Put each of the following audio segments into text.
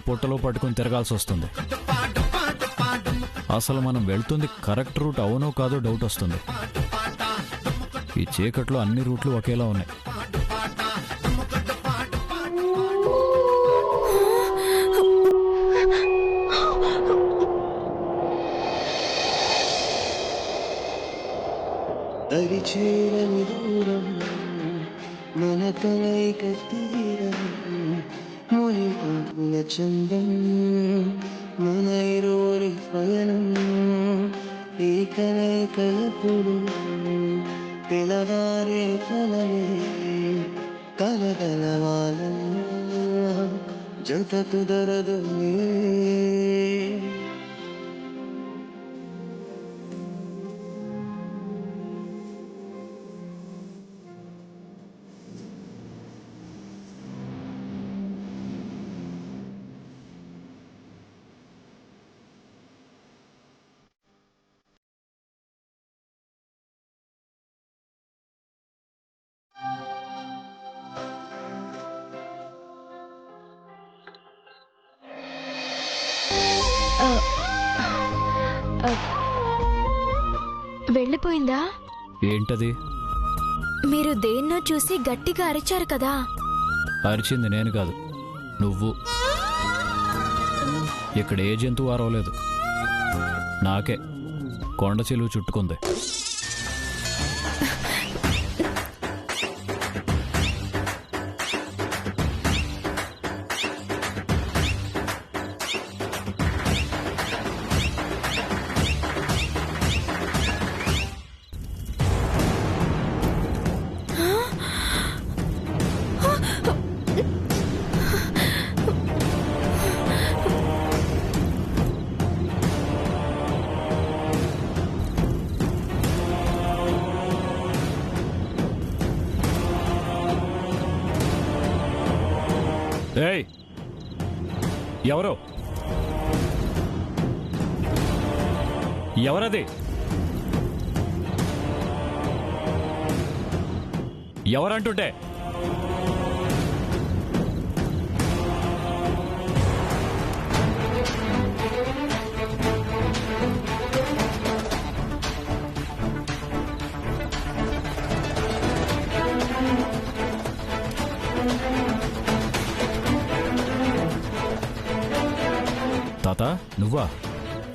పొట్టలో పట్టుకుని తిరగాల్సి వస్తుంది. అసలు మనం వెళ్తుంది కరెక్ట్ రూట్ అవునో కాదో డౌట్ వస్తుంది. ఈ చీకట్లో అన్ని రూట్లు ఒకేలా ఉన్నాయి. మన కలయిక తీరం చందం మన ఇరువురి పయనం ఈ కలయికలప్పుడు పిలవారే కలవే కలగలవాలన్నా జత కుదరదు. వెళ్ళిపోయిందా? ఏంటది? మీరు దేన్నో చూసి గట్టిగా అరిచారు కదా. అరిచింది నేను కాదు, నువ్వు. ఇక్కడ ఏ జంతువు అరవలేదు, నాకే కొండ చిలువ చుట్టుకుంది. ఏయ్, ఎవరు? ఎవరది? ఎవరంటుంటే? తాత, నువ్వా?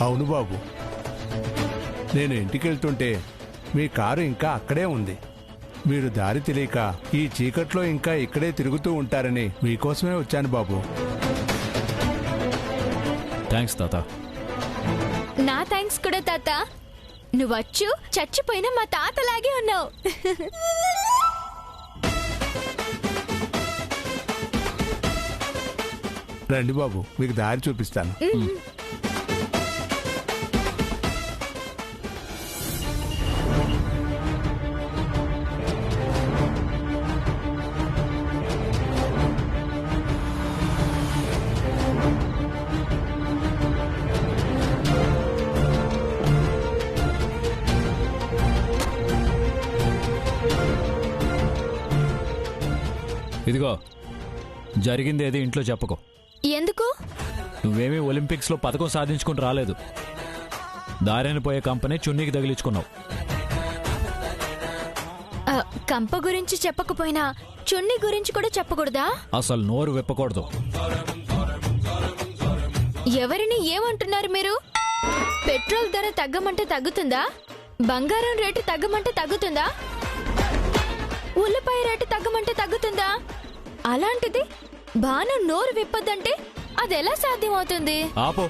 అవును బాబు, నేను ఇంటికి వెళ్తుంటే మీ కారు ఇంకా అక్కడే ఉంది. మీరు దారి తెలియక ఈ చీకట్లో ఇంకా ఇక్కడే తిరుగుతూ ఉంటారని మీకోసమే వచ్చాను బాబు. థ్యాంక్స్ తాత. నా థ్యాంక్స్ కూడా తాత. నువ్వచ్చు చచ్చిపోయిన మా తాతలాగే ఉన్నావు. రండి బాబు, మీకు దారి చూపిస్తాను. ఇదిగో, జరిగింది ఏది ఇంట్లో చెప్పకు. ఎందుకు? నువ్వేమీ ఒలింపిక్స్లో పథకం సాధించుకుని రాలేదు. దారిని పోయే కంపెనీ చున్నీకి తగిలించుకున్నావు. కంప గురించి చెప్పకపోయినా చున్నీ గురించి కూడా చెప్పకూడదా? అసలు నోరు విప్పకూడదు. ఎవరిని ఏమంటున్నారు మీరు? పెట్రోల్ ధర తగ్గమంటే తగ్గుతుందా? బంగారం రేటు తగ్గమంటే తగ్గుతుందా? ఉల్లిపాయ రేటు తగ్గమంటే తగ్గుతుందా? అలాంటిది భాను నోరు విప్పొద్దంటే అదెలా సాధ్యం అవుతుంది? ఆపో.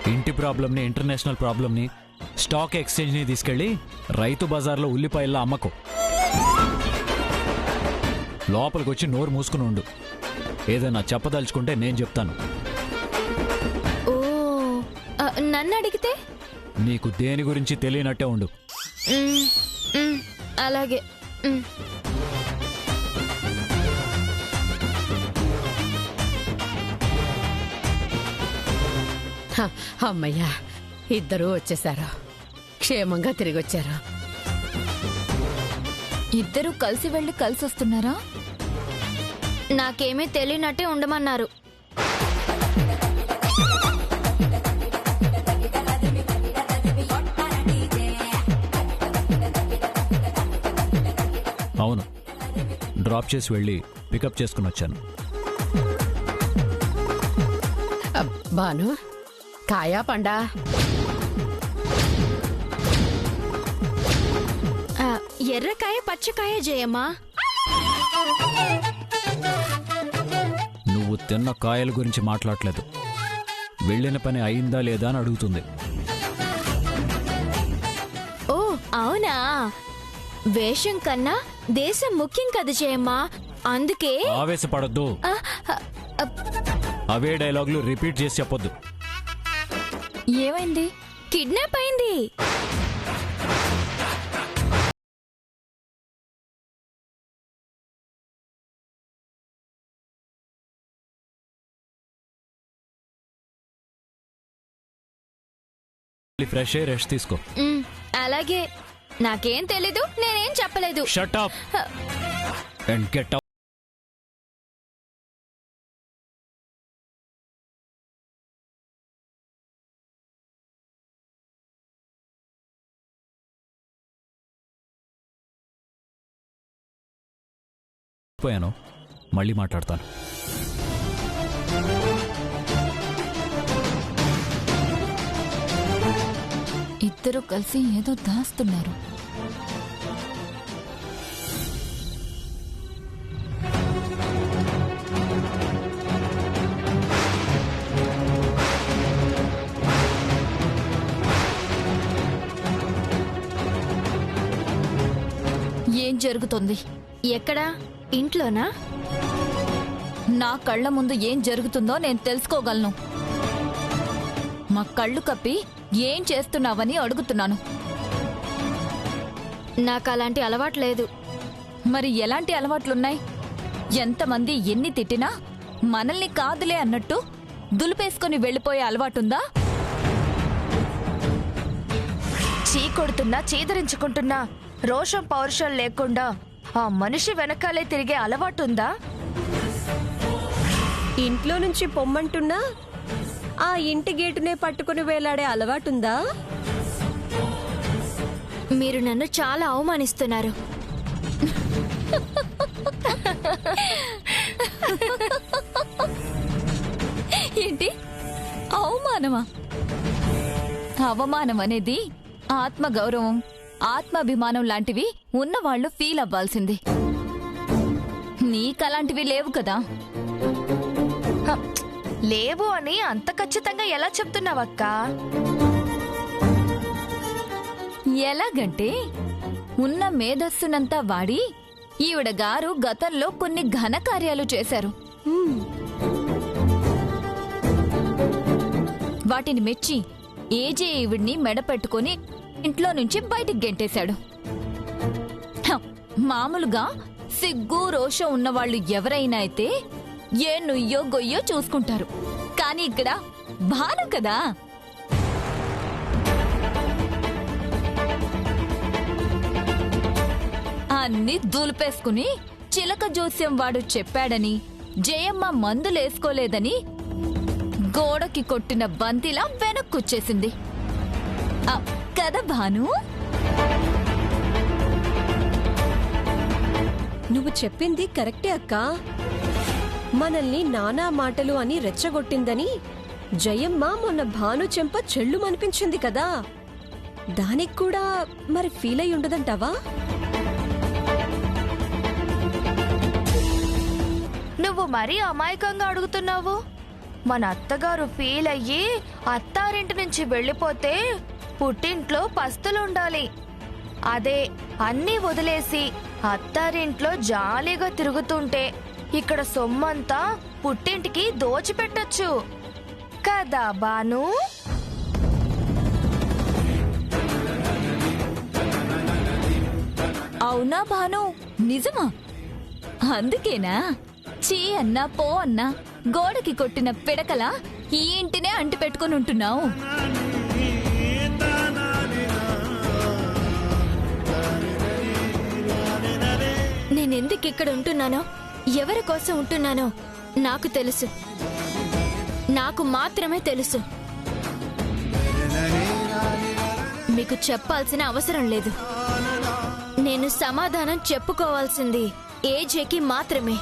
ఇంటి ప్రాబ్లంని, ఇంటర్నేషనల్ ప్రాబ్లంని, స్టాక్ ఎక్స్చేంజ్ని తీసుకెళ్ళి రైతు బజార్లో ఉల్లిపాయల్లో అమ్మకు. లోపలికి వచ్చి నోరు మూసుకుని ఉండు. ఏదైనా చెప్పదలుచుకుంటే నేను చెప్తాను. ఓ నన్ను అడిగితే? నీకు దేని గురించి తెలియనట్టే ఉండు. అలాగే. అమ్మయ్యా, ఇద్దరూ వచ్చేసారు. క్షేమంగా తిరిగి వచ్చారు. ఇద్దరూ కలిసి వెళ్ళి కలిసి వస్తున్నారా? నాకేమీ తెలియనట్టే ఉండమన్నారు. అవును, డ్రాప్ చేసి వెళ్ళి పికప్ చేసుకుని వచ్చాను. బాను, కాయా పండా? ఎర్రకాయ పచ్చకాయ జయమ్మా. నువ్వు తిన్న కాయల గురించి మాట్లాడలేదు. వెళ్ళిన పని అయిందా లేదా అని అడుగుతుంది. ఓ అవునా? వేషం కన్నా దేశం ముఖ్యం కదా జయమ్మా, అందుకే. ఆవేశపడద్దు. అవే డైలాగులు రిపీట్ చేసి చెప్పొద్దు. ఏమైంది? కిడ్నాప్ అయింది. ఫ్రెష్ అయ్యి రెస్ట్ తీసుకో. అలాగే. నాకేం తెలీదు, నేనేం చెప్పలేదు. Shut up and get out. పోయాను, మళ్ళీ మాట్లాడతాను. ఇద్దరు కలిసి ఏదో దాస్తున్నారు. ఏం జరుగుతుంది? ఎక్కడా? ఇంట్లోనా? నా కళ్ళ ముందు ఏం జరుగుతుందో నేను తెలుసుకోగలను. మా కళ్ళు కప్పి ఏం చేస్తున్నావని అడుగుతున్నాను. నాకు అలాంటి అలవాటు లేదు. మరి ఎలాంటి అలవాట్లున్నాయి? ఎంతమంది ఎన్ని తిట్టినా మనల్ని కాదులే అన్నట్టు దులిపేసుకుని వెళ్ళిపోయే అలవాటుందా? చీకొడుతున్నా, చీదరించుకుంటున్నా, రోషం పౌరుషం లేకుండా ఆ మనిషి వెనకాలే తిరిగే అలవాటుందా? ఇంట్లో నుంచి పొమ్మంటున్నా ఆ ఇంటి గేటునే పట్టుకుని వేలాడే అలవాటుందా? మీరు నన్ను చాలా అవమానిస్తున్నారు. ఏంటి అవమానమా? అవమానం అనేది ఆత్మగౌరవం, ఆత్మాభిమానం లాంటివి ఉన్నవాళ్లు ఫీల్ అవ్వాల్సింది. నీకలాంటివి లేవు కదా. లేవు అని అంత ఖచ్చితంగా ఎలా చెప్తున్నావక్క? ఎలాగంటే ఉన్న మేధస్సునంతా వాడి ఈవిడ గారు గతంలో కొన్ని ఘనకార్యాలు చేశారు. వాటిని మెచ్చి ఏజే ఈవిడ్ని మెడపెట్టుకుని ఇంట్లో నుంచి బయటికి గెంటేశాడు. మామూలుగా సిగ్గు రోషం ఉన్నవాళ్లు ఎవరైనా అయితే ఏ నుయ్యో గొయ్యో చూసుకుంటారు. కానీ ఇక్కడ భాను కదా. అన్ని దూలిపేసుకుని చిలక జోస్యం వాడు చెప్పాడని, జయమ్మ మందులేసుకోలేదని గోడకి కొట్టిన బంతిలా వెనక్కొచ్చేసింది కదా భాను? నువ్వు చెప్పింది కరెక్టే అక్కా. మనల్ని నానా మాటలు అని రెచ్చగొట్టిందని జయమ్మ మొన్న భాను చెంప చెళ్ళుమనిపించింది కదా. దానికి కూడా మరి ఫీల్ అయి ఉండదంటావా? నువ్వు మరీ అమాయకంగా అడుగుతున్నావు. మన అత్తగారు ఫీల్ అయ్యి అత్తారింటి నుంచి వెళ్ళిపోతే పుట్టింట్లో పస్తులుండాలి. అదే అన్నీ వదిలేసి అత్తారింట్లో జాలీగా తిరుగుతుంటే ఇక్కడ సొమ్మంతా పుట్టింటికి దోచిపెట్టొచ్చు కదా బాను? అవునా భాను, నిజమా? అందుకేనా చీ అన్నా పో అన్నా గోడకి కొట్టిన పిడకలా ఈ ఇంటినే అంటి పెట్టుకుని ఉంటున్నావు? నేనెందుకు ఇక్కడ ఉంటున్నానో, ఎవరి కోసం ఉంటున్నానో నాకు తెలుసు. నాకు మాత్రమే తెలుసు. మీకు చెప్పాల్సిన అవసరం లేదు. నేను సమాధానం చెప్పుకోవాల్సింది ఏజేకి మాత్రమే.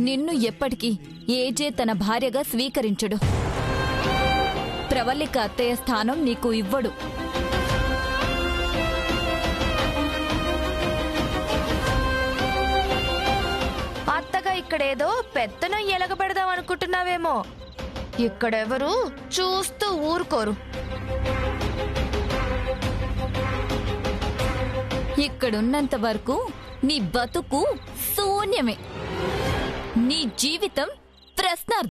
నిన్ను ఎప్పటికీ ఏజే తన భార్యగా స్వీకరించడు. ప్రవల్లిక అత్తయ్య స్థానం నీకు ఇవ్వడు. అత్తగా ఇక్కడేదో పెత్తనం ఎలగబెడదాం అనుకుంటున్నావేమో. ఇక్కడెవరు చూస్తూ ఊరుకోరు. ఇక్కడున్నంత వరకు నీ బతుకు శూన్యమే. నీ జీవితం ప్రశ్నార్థం.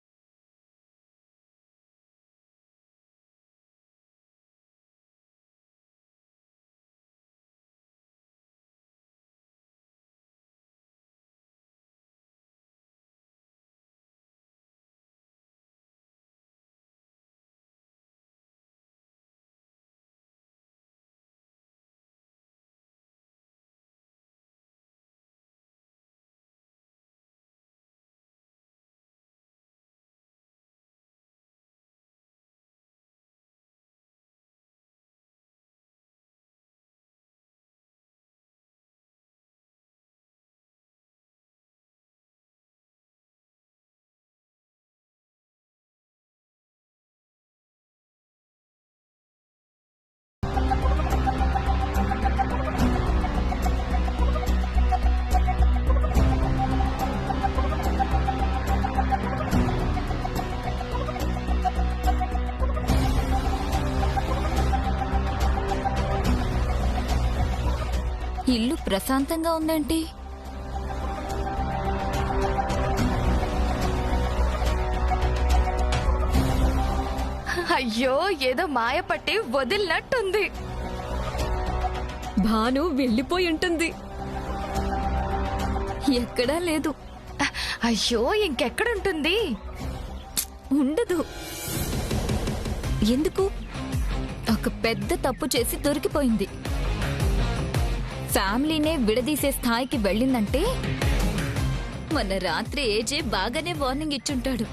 ఇల్లు ప్రశాంతంగా ఉందేంటి? అయ్యో, ఏదో మాయపట్టి వదిలినట్టుంది. భాను వెళ్ళిపోయి ఉంటుంది. ఎక్కడా లేదు. అయ్యో, ఇంకెక్కడుంటుంది? ఉండదు. ఎందుకు? ఒక పెద్ద తప్పు చేసి దొరికిపోయింది. ఫ్యామిలీనే విడదీసే స్థాయికి వెళ్ళిందంటే మన రాత్రి ఏజే బాగానే వార్నింగ్ ఇచ్చుంటాడు.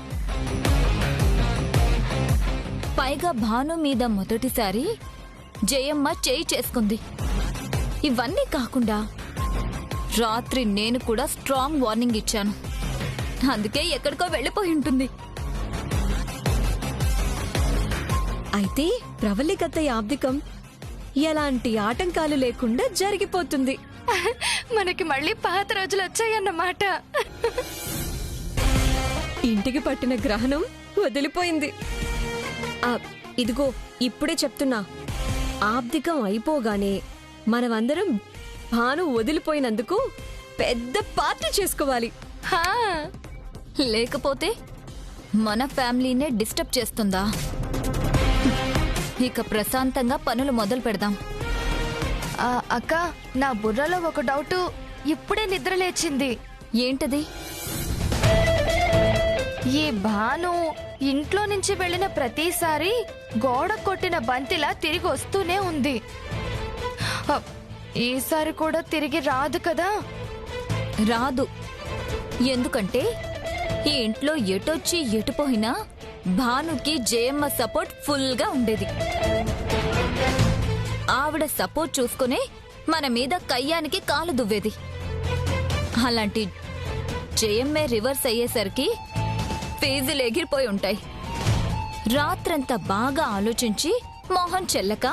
పైగా భాను మీద మొదటిసారి జయమ్మ చేయి చేసుకుంది. ఇవన్నీ కాకుండా రాత్రి నేను కూడా స్ట్రాంగ్ వార్నింగ్ ఇచ్చాను. అందుకే ఎక్కడికో వెళ్ళిపోయి ఉంటుంది. అయితే ప్రవల్లికత్తయ్య ఆబ్దికం ఎలాంటి ఆటంకాలు లేకుండా జరిగిపోతుంది. మనకి మళ్ళీ పాత రోజులు వచ్చాయన్నమాట. ఇంటికి పట్టిన గ్రహణం వదిలిపోయింది. ఇదిగో ఇప్పుడే చెప్తున్నా, ఆబ్దికం అయిపోగానే మనమందరం భాను వదిలిపోయినందుకు పెద్ద పార్టీ చేసుకోవాలి. హా, లేకపోతే మన ఫ్యామిలీనే డిస్టర్బ్ చేస్తుందా? ఇక ప్రశాంతంగా పనులు మొదలు పెడదాం. అక్క, నా బుర్రలో ఒక డౌటు ఇప్పుడే నిద్ర లేచింది. ఏంటది? ఈ భాను ఇంట్లో నుంచి వెళ్ళిన ప్రతిసారి గోడ కొట్టిన బంతిలా తిరిగి వస్తూనే ఉంది. ఈసారి కూడా తిరిగి రాదు కదా? రాదు. ఎందుకంటే ఈ ఇంట్లో ఎటొచ్చి ఎటుపోయినా భానుకి జయమ్మ సపోర్ట్ ఫుల్ గా ఉండేది. ఆవిడ సపోర్ట్ చూసుకునే మన మీద కయ్యానికి కాలు దువ్వేది. అలాంటి జయమ్మే రివర్స్ అయ్యేసరికి ఫీజులు ఎగిరిపోయి ఉంటాయి. రాత్రంతా బాగా ఆలోచించి మోహన్ చెల్లక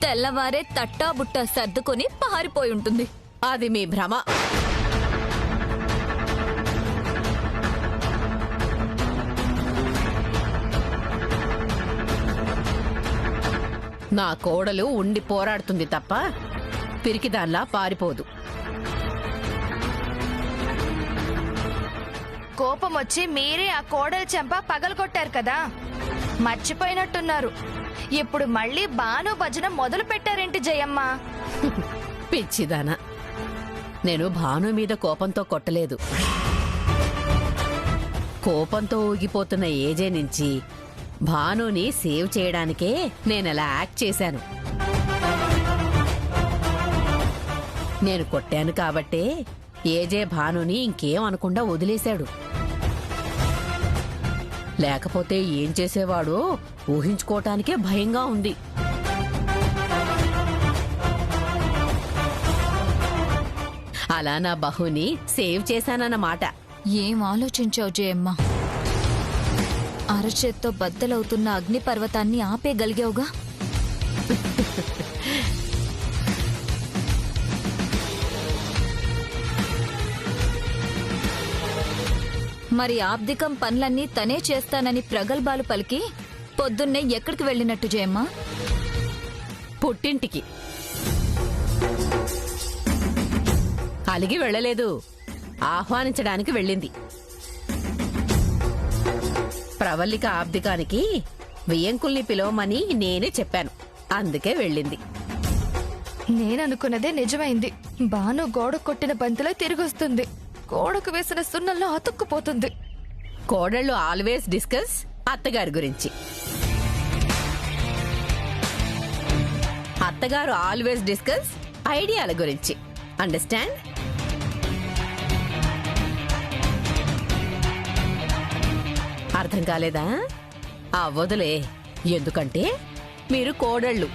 తెల్లవారే తట్టాబుట్టా సర్దుకొని పారిపోయి ఉంటుంది. అది మీ భ్రమ. నా కోడలు ఉండి పోరాడుతుంది తప్ప పిరికిదాన్లా పారిపోదు. కోపం వచ్చి మీరే ఆ కోడలి చెంప పగలగొట్టారు కదా, మర్చిపోయినట్టున్నారు. ఇప్పుడు మళ్ళీ బాను భజన మొదలు పెట్టారేంటి జయమ్మ? పిచ్చిదానా, నేను భాను మీద కోపంతో కొట్టలేదు. కోపంతో ఊగిపోతున్న ఏజే నుంచి భానుని సేవ్ చేయడానికే నేనలా యాక్ట్ చేశాను. నేను కొట్టాను కాబట్టే ఏజే భానుని ఇంకేం అనకుండా వదిలేశాడు. లేకపోతే ఏం చేసేవాడో ఊహించుకోవటానికే భయంగా ఉంది. అలా నా బహుని సేవ్ చేశానన్నమాట. ఏం ఆలోచించావు జయమ్మ? అరచేత్తో బద్దలవుతున్న అగ్నిపర్వతాన్ని ఆపేయగలిగావుగా. మరి ఆబ్దికం పనులన్నీ తనే చేస్తానని ప్రగల్భాలు పలికి పొద్దున్నే ఎక్కడికి వెళ్ళినట్టు జయమ్మ? పుట్టింటికి. అలిగి వెళ్ళలేదు, ఆహ్వానించడానికి వెళ్ళింది. ప్రవల్లిక ఆబ్దికానికి వియ్యంకుల్ని పిలవమని నేనే చెప్పాను, అందుకే వెళ్ళింది. నేననుకున్నదే నిజమైంది. బాను గోడ కొట్టిన బంతిలో తిరిగొస్తుంది. గోడకు వేసిన సున్నంలో అతుక్కుపోతుంది. కోడళ్ళు ఆల్వేస్ డిస్కస్ అత్తగారి గురించి, అత్తగారు ఆల్వేస్ డిస్కస్ ఐడియాల గురించి. అండర్స్టాండ్? అర్థం కాలేదా? అవ్వదులే, ఎందుకంటే మీరు కోడళ్ళు,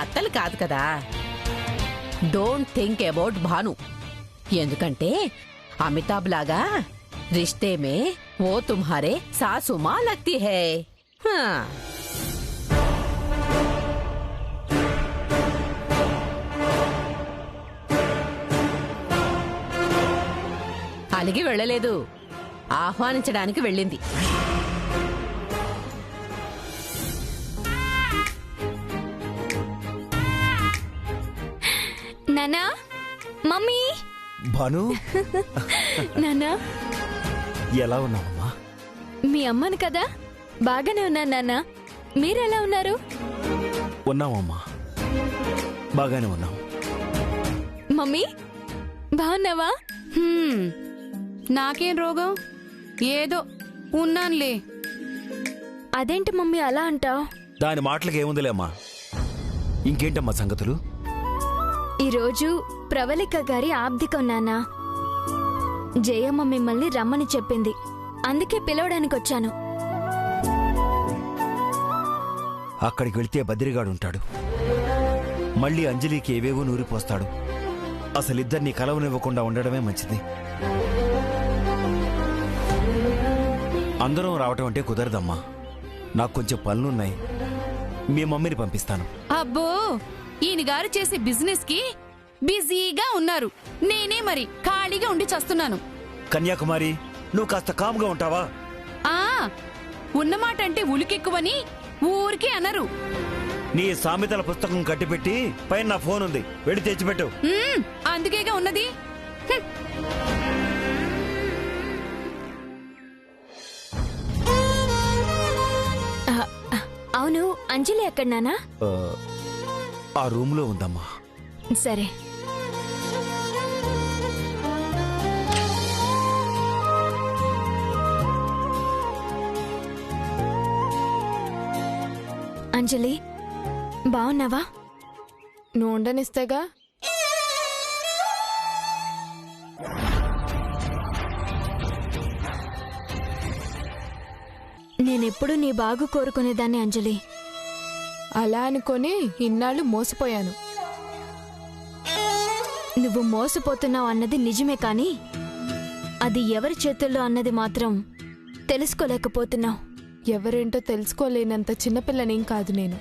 అత్తలు కాదు కదా. డోంట్ థింక్ అబౌట్ భాను, ఎందుకంటే అమితాబ్ లాగా रिश्ते में वो तुम्हारे सासू माँ लगती है. हाँ. అలిగి వెళ్ళలేదు, ఆహ్వానించడానికి వెళ్ళింది. నానా, మమ్మీ. భాను, నానా ఎలా ఉన్నావమ్మా? మీ అమ్మను కదా, బాగానే ఉన్నాను నాన్న. మీరెలా ఉన్నారు? ఉన్నామమ్మా, బాగానే ఉన్నాం. మమ్మీ బాగున్నావా? నాకేం రోగం, ఏదో ఉన్నానులే. అదేంటి మమ్మీ అలా అంటావ్? దాని మాటలకి ఏముందిలేమ్మా. ఇంకేంటమ్మా సంగతులు? ఈరోజు ప్రవళిక గారి ఆబ్దికం నాన్న. జయమ్మ మిమ్మల్ని రమ్మని చెప్పింది, అందుకే పిలవడానికి వచ్చాను. అక్కడికి వెళ్తే బద్రిగాడుంటాడు, మళ్ళీ అంజలికి ఏవేవో నూరిపోస్తాడు. అసలిద్దరినీ కలవనివ్వకుండా ఉండడమే మంచిది. అందరం రావటం అంటే కుదరదమ్మా, నాకు కొంచెం పనులున్నాయి. మీ మమ్మీని పంపిస్తాను. అబ్బో, ఈయన గారు చేసే బిజినెస్ కి బిజీగా ఉన్నారు. నేనే మరి ఖాళీగా ఉండి చస్తున్నాను. కన్యాకుమారి, నువ్వు కాస్త కామ్గా ఉంటావా? ఆ ఉన్నమాట అంటే ఉలికెక్కువని ఊరికే అనరు. నీ సామెతల పుస్తకం కట్టిపెట్టి పైన నా ఫోన్ ఉంది, వెళ్ళి తెచ్చిపెట్టు. అందుకేగా ఉన్నది. అవును, అంజలి ఎక్కడ నానా? ఆ రూమ్ లో ఉందమ్మా. సరే. అంజలి బాగున్నావా? నువ్వు ఉండనిస్తేగా. నేనెప్పుడు నీ బాగు కోరుకునేదాన్ని అంజలి. అలా అనుకొని ఇన్నాళ్ళు మోసపోయాను. నువ్వు మోసపోతున్నావు అన్నది నిజమే, కానీ అది ఎవరి చేతుల్లో అన్నది మాత్రం తెలుసుకోలేకపోతున్నావు. ఎవరేంటో తెలుసుకోలేనంత చిన్నపిల్లనేం కాదు నేను.